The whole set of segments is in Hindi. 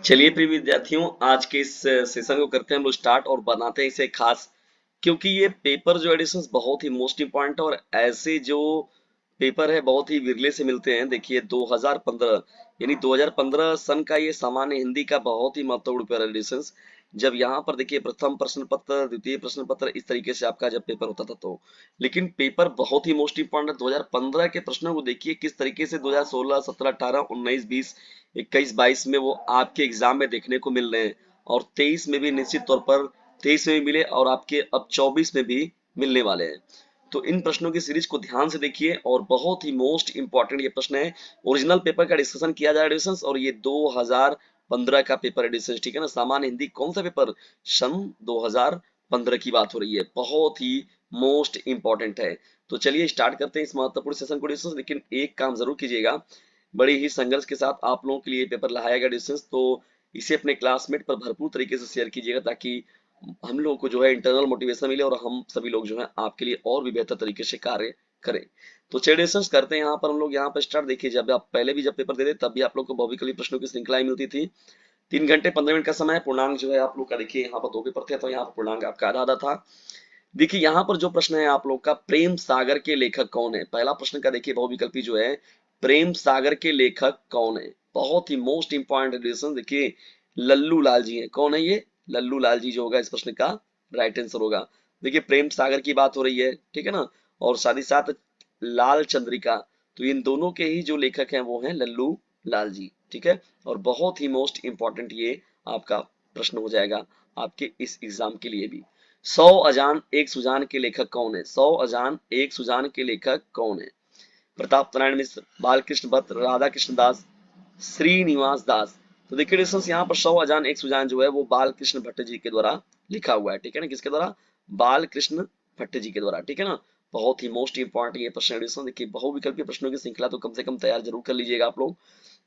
चलिए प्रिय विद्यार्थियों, आज के इस सेशन को करते हैं हम लोग स्टार्ट और बनाते हैं इसे खास, क्योंकि ये पेपर जो एडिशंस बहुत ही मोस्ट इम्पॉर्टेंट है और ऐसे जो पेपर है बहुत ही विरले से मिलते हैं। देखिए 2015 यानी 2015 सन का ये सामान्य हिंदी का बहुत ही महत्वपूर्ण पेपर एडिशंस। जब यहाँ पर देखिए प्रथम प्रश्न पत्र, द्वितीय प्रश्न पत्र, इस तरीके से आपका जब पेपर होता था तो, लेकिन पेपर बहुत ही मोस्ट इम्पॉर्टेंट है। 2015 के प्रश्नों को देखिए किस तरीके से 2016, 17, 18, 19, 20, 21, 22 में वो आपके एग्जाम में देखने को मिल रहे हैं, और 23 में भी निश्चित तौर पर 23 में भी मिले, और आपके अब 24 में भी मिलने वाले हैं। तो इन प्रश्नों की सीरीज को ध्यान से देखिए और बहुत ही मोस्ट इंपॉर्टेंट ये प्रश्न है। ओरिजिनल पेपर का डिस्कशन किया जाए एडिशन, और ये 2015 का पेपर एडिशन, ठीक है ना। सामान्य हिंदी कौन सा पेपर, सन 2015 की बात हो रही है, बहुत ही मोस्ट इंपॉर्टेंट है। तो चलिए स्टार्ट करते हैं इस महत्वपूर्ण सेशन को डिस्कस। लेकिन एक काम जरूर कीजिएगा, बड़े ही संघर्ष के साथ आप लोगों के लिए पेपर लाया गया डिस्टेंस, तो इसे अपने क्लासमेट पर भरपूर तरीके से शेयर कीजिएगा, ताकि हम लोगों को जो है इंटरनल मोटिवेशन मिले और हम सभी लोग जो है आपके लिए और भी बेहतर तरीके से कार्य करें। तो चलिए डिस्कस करते हैं। यहाँ पर हम लोग यहाँ पर स्टार्ट देखिए, जब आप पहले भी जब पेपर देते तब भी आप लोग को बहुविकल्पी प्रश्नों की श्रृंखलाएं मिलती थी। 3 घंटे 15 मिनट का समय है। पूर्णांक जो है आप लोग का देखिए यहाँ पर 2 पेपर थे, तो यहाँ पर पूर्णांक आपका आधा आधा था। देखिए यहाँ पर जो प्रश्न है आप लोग का, प्रेम सागर के लेखक कौन है। पहला प्रश्न का देखिए बहुविकल्पी जो है, प्रेम सागर के लेखक कौन है, बहुत ही मोस्ट इंपॉर्टेंट एडिशन। देखिए लल्लू लाल जी हैं। कौन है ये, लल्लू लाल जी जो होगा इस प्रश्न का राइट आंसर होगा। देखिए प्रेम सागर की बात हो रही है, ठीक है ना, और साथ ही साथ लाल चंद्रिका, तो इन दोनों के ही जो लेखक हैं वो हैं लल्लू लाल जी, ठीक है। और बहुत ही मोस्ट इंपॉर्टेंट ये आपका प्रश्न हो जाएगा आपके इस एग्जाम के लिए भी। 100 अजान एक सुजान के लेखक कौन है, 100 अजान एक सुजान के लेखक कौन है। प्रताप नारायण मिश्र, बालकृष्ण भट्ट, राधा कृष्ण दास, श्रीनिवास दास। तो देखिए डिस्टेंस यहाँ पर 100 अजान एक सुजान जो है वो बालकृष्ण भट्ट जी के द्वारा लिखा हुआ है, ठीक है ना। किसके द्वारा, बालकृष्ण भट्ट जी के द्वारा, ठीक है ना। बहुत ही मोस्ट इंपॉर्टेंट ये प्रश्न एडिशन। देखिए बहुविकल्पीय प्रश्नों की श्रृंखला तो कम से कम तैयार जरूर कर लीजिएगा आप लोग।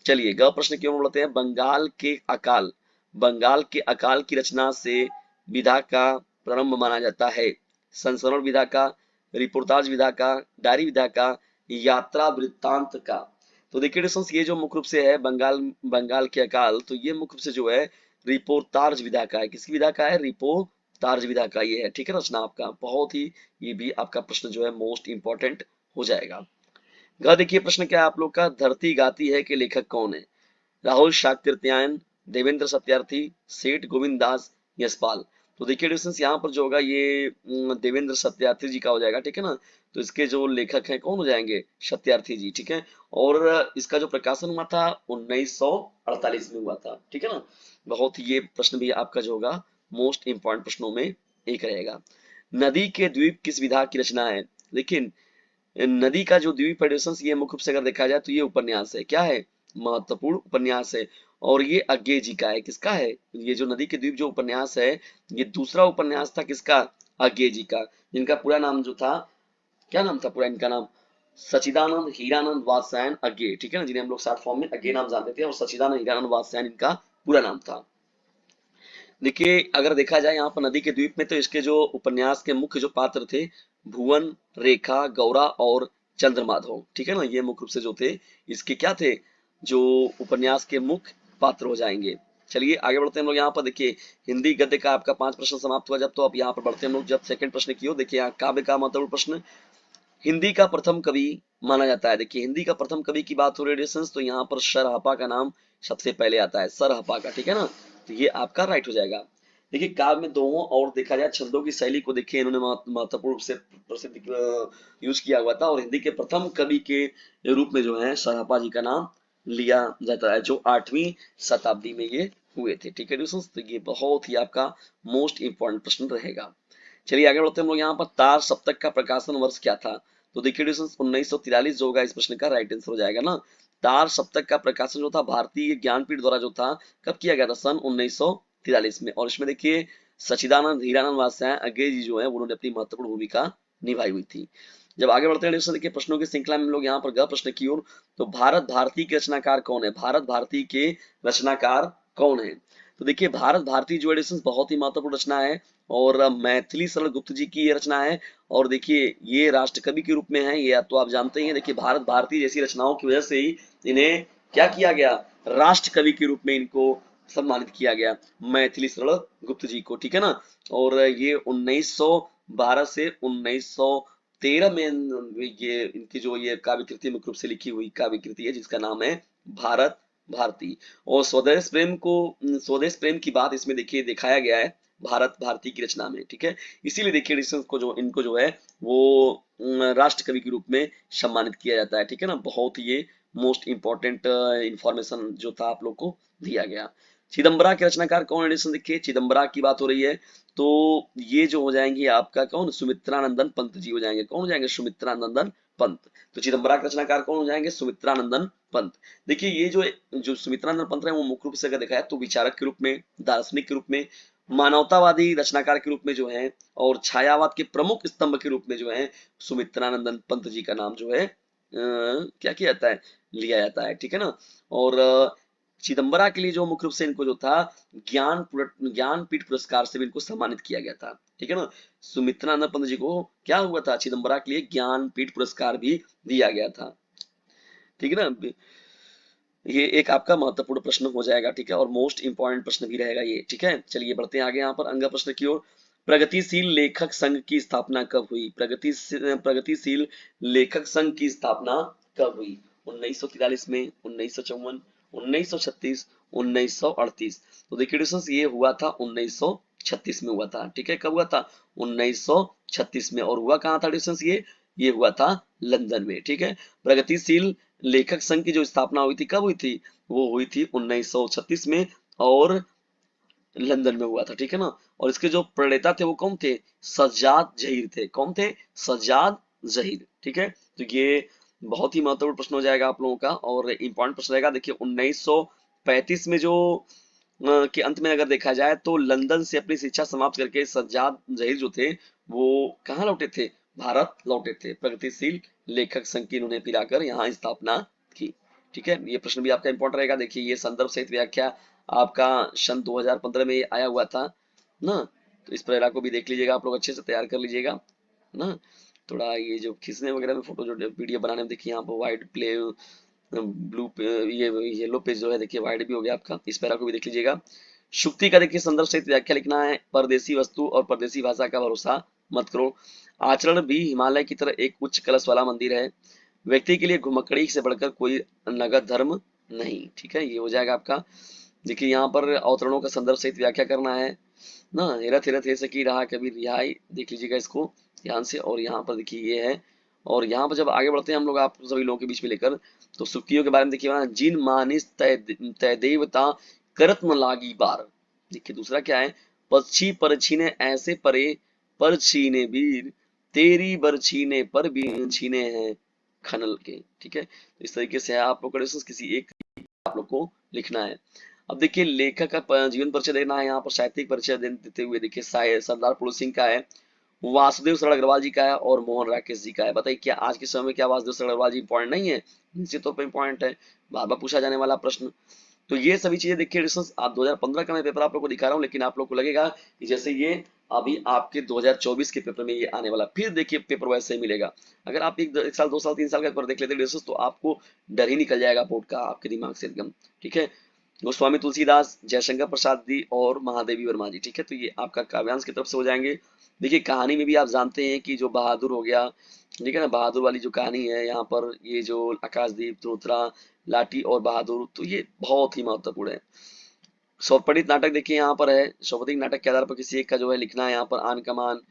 चलिए ग प्रश्न क्यों बोलते हैं, बंगाल के अकाल की रचना से विधा का प्रारंभ माना जाता है। संस्मरण विधा का, रिपोर्टाज विधा का, डायरी विधा का, यात्रा वृत्तांत का। तो देखिए डिस्टेंस ये जो मुख्य रूप से है बंगाल के अकाल, तो ये मुख्य रूप से जो है रिपोर्टाज विधा का है। किसकी विधा का है, रिपोर्टाज विधा का ये है, ठीक है रचना आपका। बहुत ही ये भी आपका प्रश्न जो है मोस्ट इंपॉर्टेंट हो जाएगा। ग देखिए प्रश्न क्या है आप लोग का, धरती गाती है के लेखक कौन है। राहुल शाक्तिरत्यायन, देवेंद्र सत्यार्थी, सेठ गोविंद दास, यशपाल। तो देखिए डिस्टेंस यहाँ पर जो होगा ये देवेंद्र सत्यार्थी जी का हो जाएगा, ठीक है ना। तो इसके जो लेखक हैं कौन हो जाएंगे, सत्यार्थी जी, ठीक है। और इसका जो प्रकाशन हुआ था 1948 में हुआ था, ठीक है ना। बहुत ही ये प्रश्न भी आपका जो होगा मोस्ट इंपॉर्टेंट प्रश्नों में एक रहेगा। नदी के द्वीप किस विधा की रचना है। लेकिन नदी का जो द्वीप एडिशंस, ये मुख्य रूप से अगर देखा जाए तो ये उपन्यास है, क्या है, महत्वपूर्ण उपन्यास है। और ये अज्ञे जी का है, किसका है, ये जो नदी के द्वीप जो उपन्यास है, ये दूसरा उपन्यास था किसका, अज्ञे जी का। जिनका पूरा नाम जो था, क्या नाम था पूरा इनका नाम, सचिदानंद हीरानंद वात्स्यायन अज्ञे, ठीक है ना, जिन्हें हम लोग शॉर्ट फॉर्म में अज्ञे नाम जानते थे, और सचिदानंद हीरानंद वात्स्यायन इनका पूरा नाम था। देखिए अगर देखा जाए यहाँ पर नदी के द्वीप में, तो इसके जो उपन्यास के मुख्य जो पात्र थे, भुवन, रेखा, गौरा और चंद्रमाधव, ठीक है ना, ये मुख्य रूप से जो थे इसके क्या थे, जो उपन्यास के मुख्य पात्र हो जाएंगे। चलिए आगे बढ़ते हैं हम लोग। यहाँ पर देखिए हिंदी गद्य का आपका 5 प्रश्न समाप्त हुआ जब, तो अब यहाँ पर बढ़ते हैं हम लोग जब सेकंड प्रश्न की ओर। देखिए यहाँ काव्य का महत्वपूर्ण प्रश्न, हिंदी का प्रथम कवि माना जाता है। देखिए हिंदी का प्रथम कवि की बात हो रही है, तो यहाँ पर सरहपा का नाम सबसे पहले आता है, सरहपा का, ठीक है ना। तो ये आपका राइट हो जाएगा। देखिए काव्य में दोहों और देखा जाए छंदों की शैली को देखिए इन्होंने महत्वपूर्ण रूप से प्रसिद्ध यूज किया हुआ था, और हिंदी के प्रथम कवि के रूप में जो है सरहपा जी का नाम लिया जाता है, जो 8वीं शताब्दी में ये हुए थे, ठीक है दोस्तों। तो ये बहुत ही आपका मोस्ट इंपॉर्टेंट प्रश्न रहेगा। चलिए आगे बढ़ते हैं हम लोग। यहाँ पर तार सप्तक का प्रकाशन वर्ष क्या था। तो देखिए 1943 जो होगा इस प्रश्न का राइट आंसर हो जाएगा ना। तार सप्तक का प्रकाशन जो था भारतीय ज्ञानपीठ द्वारा जो था, कब किया गया था, सन 1943 में। और इसमें देखिए सचिदानंद हीरानंद वात्स्यायन अज्ञे जी जो है उन्होंने अपनी महत्वपूर्ण भूमिका निभाई हुई थी। जब आगे बढ़ते हैं देखिए प्रश्नों की श्रृंखला में हम लोग यहाँ पर ग प्रश्न की ओर। तो भारत भारती के रचनाकार कौन है, भारत भारती के रचनाकार कौन है। तो देखिए भारत भारती जो एडिशन बहुत ही महत्वपूर्ण रचना है, और मैथिली शरण गुप्त जी की ये रचना है। और देखिए ये राष्ट्रकवि के रूप में है, ये तो आप जानते ही हैं। देखिए भारत भारती जैसी रचनाओं की वजह से ही इन्हें क्या किया गया, राष्ट्रकवि के रूप में इनको सम्मानित किया गया, मैथिली शरण गुप्त जी को, ठीक है ना। और ये 1912 से 1913 में ये इनकी जो ये काव्य कृति मुख्य रूप से लिखी हुई काव्य कृति है जिसका नाम है भारत भारती। और स्वदेश प्रेम की बात इसमें देखिए दिखाया गया है भारत भारती की रचना में, ठीक है। इसीलिए देखिए एडिसंस को जो इनको जो है वो राष्ट्र कवि के रूप में सम्मानित किया जाता है, ठीक है ना। बहुत ये मोस्ट इंपॉर्टेंट इंफॉर्मेशन जो था आप लोग को दिया गया। चिदम्बरा के रचनाकार कौन एडिशन, देखिए चिदम्बरा की बात हो रही है तो ये जो हो जाएंगे आपका कौन, सुमित्रानंदन पंत जी हो जाएंगे। कौन हो जाएंगे, सुमित्रानंदन पंत। तो चिदम्बरा के रचनाकार कौन हो जाएंगे, सुमित्रानंदन पंत। देखिए ये जो जो सुमित्रानंदन पंत है वो मुख्य रूप से अगर देखा है तो विचारक के रूप में, दार्शनिक के रूप में, मानवतावादी रचनाकार के रूप में जो है, और छायावाद के प्रमुख स्तंभ के रूप में जो है सुमित्रानंदन पंत जी का नाम जो है क्या किया जाता है, लिया जाता है, ठीक है ना। और चिदम्बरा के लिए जो मुख्य रूप से इनको जो था ज्ञानपीठ पुरस्कार से भी इनको सम्मानित किया गया था, ठीक है ना। सुमित्रानंद पंत जी को क्या हुआ था, चिदम्बरा के लिए ज्ञानपीठ पुरस्कार भी दिया गया था, ठीक है ना। ये एक आपका महत्वपूर्ण प्रश्न हो जाएगा, ठीक है, और मोस्ट इंपॉर्टेंट प्रश्न भी रहेगा ये, ठीक है। चलिए बढ़ते हैं आगे यहाँ पर अंग प्रश्न की ओर। प्रगतिशील लेखक संघ की स्थापना कब हुई, प्रगतिशील लेखक संघ की स्थापना कब हुई, 1943 में, 1954, 1936, 1938। तो देखिए डिस्टेंस ये हुआ था 1936 में हुआ था, ठीक है। कब हुआ था, 1936 में। और हुआ कहाँ था डिस्टेंस, ये हुआ था लंदन में, ठीक है। प्रगतिशील लेखक संघ की जो स्थापना हुई थी कब हुई थी, वो हुई थी 1936 में, और लंदन में हुआ था, ठीक है ना। और इसके जो प्रणेता थे वो कौन थे, सज्जाद जहीर थे। कौन थे, सज्जाद जहीर, ठीक है। तो ये बहुत ही महत्वपूर्ण प्रश्न हो जाएगा आप लोगों का, और इंपॉर्टेंट प्रश्न रहेगा। देखिए 1935 में जो के अंत में अगर देखा जाए तो लंदन से अपनी शिक्षा समाप्त करके सज्जाद जहीर जो थे वो कहाँ लौटे थे, भारत लौटे थे। प्रगतिशील लेखक संघ की इन्होंने पिलाकर यहाँ स्थापना की, ठीक है। ये प्रश्न भी आपका इंपॉर्टेंट रहेगा। देखिए ये संदर्भ सहित व्याख्या आपका सन 2015 में ये आया हुआ था ना, तो इस प्रेरणा को भी देख लीजिएगा आप लोग, अच्छे से तैयार कर लीजिएगा ना। थोड़ा ये जो खींचने वगैरह में फोटो जो पीडीएफ बनाने में देखिए यहाँ पर व्हाइट प्ले ब्लू ये येलो पेज जो है देखिए वाइड भी हो गया आपका, इस पैरा को भी देख लीजिएगा। शुक्ति का देखिए संदर्भ सहित व्याख्या लिखना है। परदेसी वस्तु और परदेसी भाषा का भरोसा मत करो। आचरण भी हिमालय की तरह एक उच्च कलश वाला मंदिर है। व्यक्ति के लिए घुमक्कड़ी से बढ़कर कोई नगद धर्म नहीं, ठीक है। ये हो जाएगा आपका। देखिए यहाँ पर अवतरणों का संदर्भ सहित व्याख्या करना है ना। हेरत हेरत हे सकी रहा कभी रिहाई, देख लीजिएगा इसको ध्यान से। और यहाँ पर देखिए ये है। और यहाँ पर जब आगे बढ़ते हैं हम लोग आप सभी लोगों के बीच में लेकर, तो सुक्तियों के बारे में देखिए वहां, जिन मानिस तय देवता करत न लागी बार। देखिए दूसरा क्या है, पक्षी पर छीने ऐसे परे पर छीने वीर, तेरी बर छीने पर भी छीने हैं खनल के, ठीक है। तो इस तरीके से आप लोग किसी एक आप लोग को लिखना है। अब देखिए लेखक का जीवन परिचय देना है। यहाँ पर साहित्यिक परिचय देते हुए देखिए सरदार पुरुष सिंह का है, वासुदेव सरल अग्रवाल जी का है, और मोहन राकेश जी का है। बताइए क्या आज के समय में क्या वासुदेव सरल अग्रवाल जी इंपॉर्टेंट नहीं है, निश्चित तौर पर इंपॉर्टेंट है, बार बार पूछा जाने वाला प्रश्न। तो ये सभी चीजें देखिए रिसर्च आप 2015 का मैं पेपर आप लोग को दिखा रहा हूँ, लेकिन आप लोग को लगेगा कि जैसे ये अभी आपके 2024 के पेपर में ये आने वाला, फिर देखिए पेपर वैसे ही मिलेगा। अगर आप एक साल 2 साल 3 साल का पेपर देख लेते रिसर्च तो आपको डर ही निकल जाएगा बोर्ड का आपके दिमाग से एकदम, ठीक है। गोस्वामी तुलसीदास, जयशंकर प्रसाद जी और महादेवी वर्मा जी, ठीक है। तो ये आपका काव्यांश की तरफ से हो जाएंगे। देखिए कहानी में भी आप जानते हैं कि जो बहादुर हो गया, ठीक है ना, बहादुर वाली जो कहानी है यहाँ पर, ये जो आकाशदीप त्रोत्रा लाठी और बहादुर, तो ये बहुत ही महत्वपूर्ण है। स्वपठित नाटक देखिए यहाँ पर है। स्वपठित नाटक के आधार पर किसी एक का जो है लिखना है। यहाँ पर आन कमान,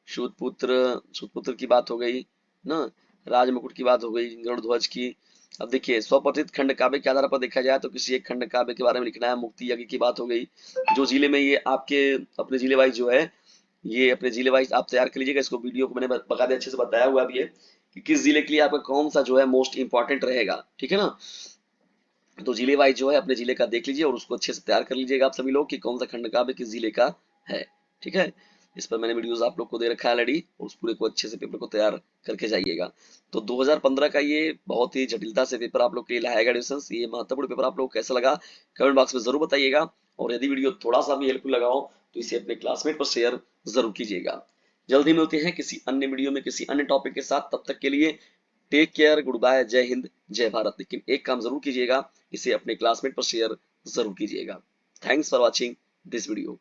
शूतपुत्र की बात हो गई ना, राजमुकुट की बात हो गई, गरुड़ध्वज की। अब देखिए स्वपठित खंड काव्य के आधार पर देखा जाए तो किसी एक खंड काव्य के बारे में लिखना है। मुक्ति यज्ञ की बात हो गई। जो जिले में ये आपके अपने जिले वाइज जो है, ये अपने जिले वाइज आप तैयार कर लीजिएगा। इसको वीडियो को मैंने बकायदे अच्छे से बताया हुआ भी है कि किस जिले के लिए आपका कौन सा जो है मोस्ट इंपॉर्टेंट रहेगा, ठीक है ना। तो जिले वाइज जो है अपने जिले का देख लीजिए और उसको अच्छे से तैयार कर लीजिएगा आप सभी लोग कि कौन सा खंड काव्य किस जिले का है, ठीक है। इस पर मैंने वीडियोस आप लोग को दे रखा है ऑलरेडी, उस पूरे को अच्छे से पेपर को तैयार करके जाइएगा। तो 2015 का ये बहुत ही जटिलता से पेपर आप लोग के लिए लाया गया डिस्टेंस, ये महत्वपूर्ण पेपर आप लोग कैसा लगा कमेंट बॉक्स में जरूर बताइएगा। और यदि वीडियो थोड़ा सा भी हेल्पफुल लगा हो तो इसे अपने क्लासमेट पर शेयर जरूर कीजिएगा। जल्द ही मिलते हैं किसी अन्य वीडियो में किसी अन्य टॉपिक के साथ, तब तक के लिए टेक केयर, गुड बाय, जय हिंद जय भारत। लेकिन एक काम जरूर कीजिएगा, इसे अपने क्लासमेट पर शेयर जरूर कीजिएगा। Thanks for watching this video.